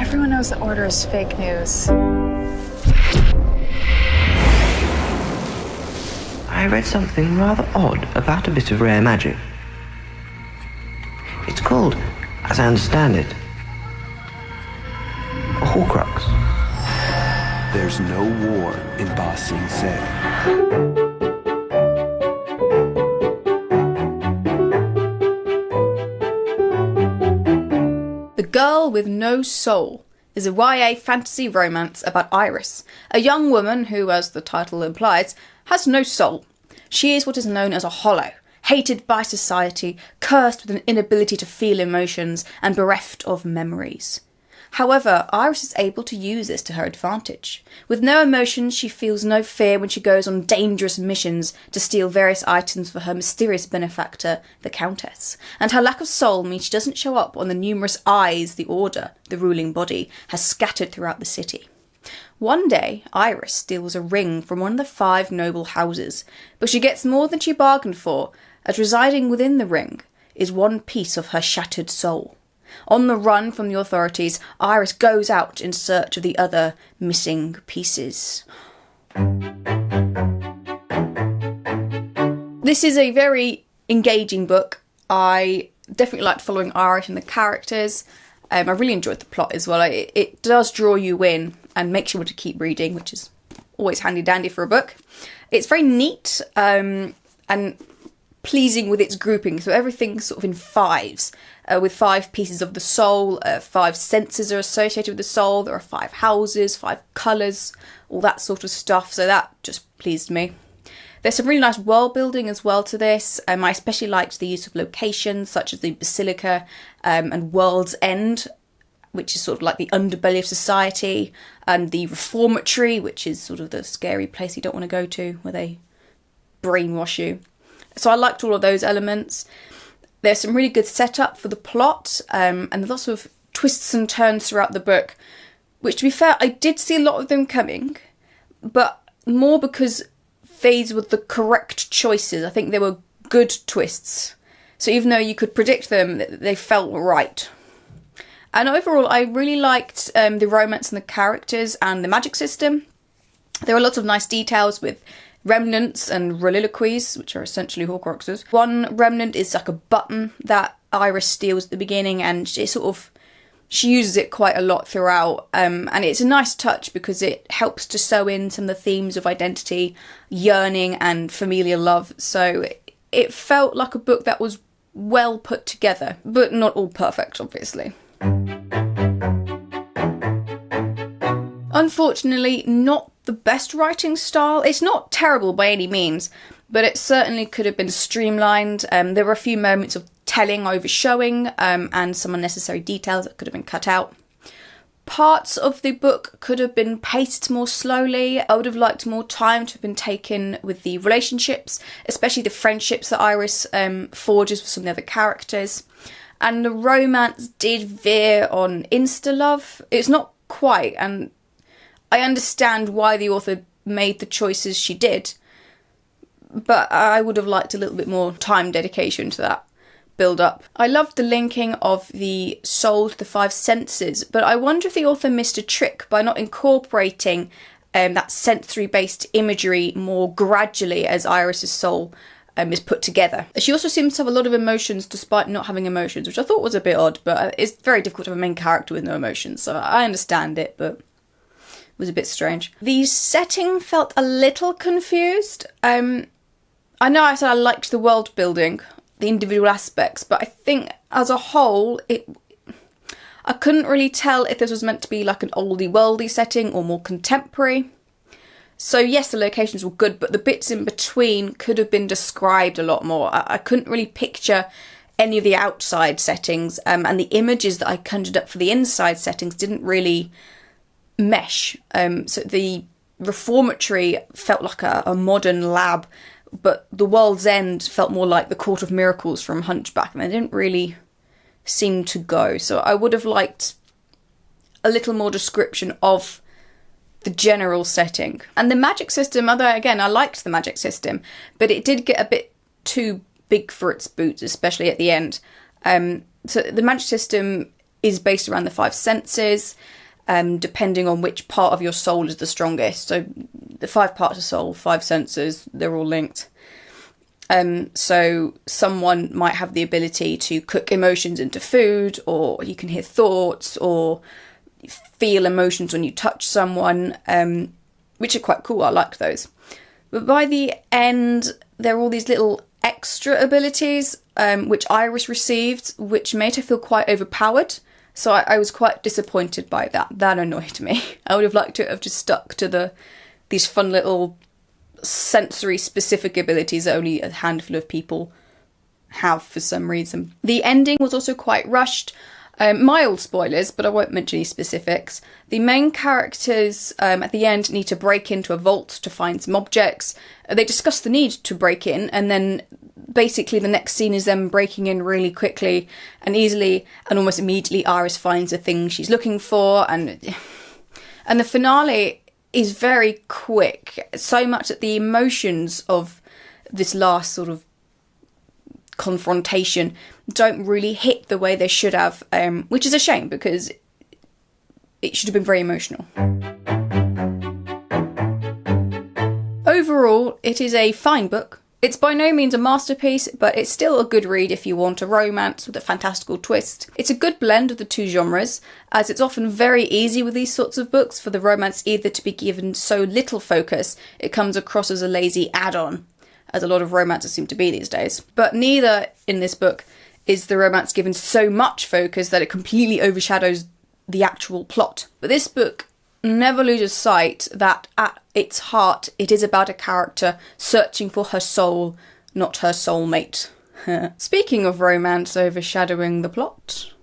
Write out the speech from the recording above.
Everyone knows the Order is fake news. I read something rather odd about a bit of rare magic. It's called, as I understand it, a Horcrux. There's no war in Ba Sing Se. The Girl with No Soul is a YA fantasy romance about Iris, a young woman who, as the title implies, has no soul. She is what is known as a hollow, hated by society, cursed with an inability to feel emotions, and bereft of memories. However, Iris is able to use this to her advantage. With no emotions, she feels no fear when she goes on dangerous missions to steal various items for her mysterious benefactor, the Countess. And her lack of soul means she doesn't show up on the numerous eyes the Order, the ruling body, has scattered throughout the city. One day, Iris steals a ring from one of the 5 noble houses, but she gets more than she bargained for, as residing within the ring is one piece of her shattered soul. On the run from the authorities, Iris goes out in search of the other missing pieces. This is a very engaging book. I definitely liked following Iris and the characters. I really enjoyed the plot as well. It does draw you in and makes you want to keep reading, which is always handy dandy for a book. It's very neat and pleasing with its grouping, so everything's sort of in 5s, with 5 pieces of the soul, 5 senses are associated with the soul, there are 5 houses, 5 colours, all that sort of stuff, so that just pleased me. There's some really nice world building as well to this. I especially liked the use of locations such as the Basilica and World's End, which is sort of like the underbelly of society, and the Reformatory, which is sort of the scary place you don't want to go to, where they brainwash you. So I liked all of those elements. There's some really good setup for the plot, and lots of twists and turns throughout the book, which, to be fair, I did see a lot of them coming, but more because these were the correct choices. I think they were good twists. So even though you could predict them, they felt right. And overall, I really liked the romance and the characters and the magic system. There are lots of nice details with remnants and reliloquies, which are essentially Horcruxes. One remnant is like a button that Iris steals at the beginning, and she uses it quite a lot throughout, and it's a nice touch because it helps to sew in some of the themes of identity, yearning, and familial love. So it felt like a book that was well put together, but not all perfect, obviously. Unfortunately, not the best writing style. It's not terrible by any means, but it certainly could have been streamlined. There were a few moments of telling overshowing and some unnecessary details that could have been cut out. Parts of the book could have been paced more slowly. I would have liked more time to have been taken with the relationships, especially the friendships that Iris forges with some of the other characters. And the romance did veer on insta-love. It's not quite, and I understand why the author made the choices she did, but I would have liked a little bit more time dedication to that build up. I loved the linking of the soul to the 5 senses, but I wonder if the author missed a trick by not incorporating that sensory-based imagery more gradually as Iris's soul is put together. She also seems to have a lot of emotions despite not having emotions, which I thought was a bit odd, but it's very difficult to have a main character with no emotions, so I understand it, but was a bit strange. The setting felt a little confused. I know I said I liked the world building, the individual aspects, but I think as a whole, I couldn't really tell if this was meant to be like an oldie worldy setting or more contemporary. So yes, the locations were good, but the bits in between could have been described a lot more. I couldn't really picture any of the outside settings, and the images that I conjured up for the inside settings didn't really mesh. So the Reformatory felt like a modern lab, but the World's End felt more like the Court of Miracles from Hunchback, and they didn't really seem to go. So I would have liked a little more description of the general setting. And the magic system, although again I liked the magic system, but it did get a bit too big for its boots, especially at the end. So the magic system is based around the 5 senses. depending on which part of your soul is the strongest. So the 5 parts of soul, 5 senses, they're all linked. So someone might have the ability to cook emotions into food, or you can hear thoughts, or feel emotions when you touch someone, which are quite cool. I like those. But by the end, there are all these little extra abilities, which Iris received, which made her feel quite overpowered. So I was quite disappointed by that. That annoyed me. I would have liked to have just stuck to these fun little sensory specific abilities that only a handful of people have for some reason. The ending was also quite rushed. Mild spoilers, but I won't mention any specifics. The main characters at the end need to break into a vault to find some objects. They discuss the need to break in, and then basically the next scene is them breaking in really quickly and easily, and almost immediately Iris finds the thing she's looking for, and the finale is very quick, so much that the emotions of this last sort of confrontation don't really hit the way they should have, which is a shame because it should have been very emotional. Overall, it is a fine book. It's by no means a masterpiece, but it's still a good read if you want a romance with a fantastical twist. It's a good blend of the two genres, as it's often very easy with these sorts of books for the romance either to be given so little focus it comes across as a lazy add-on, as a lot of romances seem to be these days. But neither in this book is the romance given so much focus that it completely overshadows the actual plot. But this book never loses sight that at its heart it is about a character searching for her soul, not her soulmate. Speaking of romance overshadowing the plot,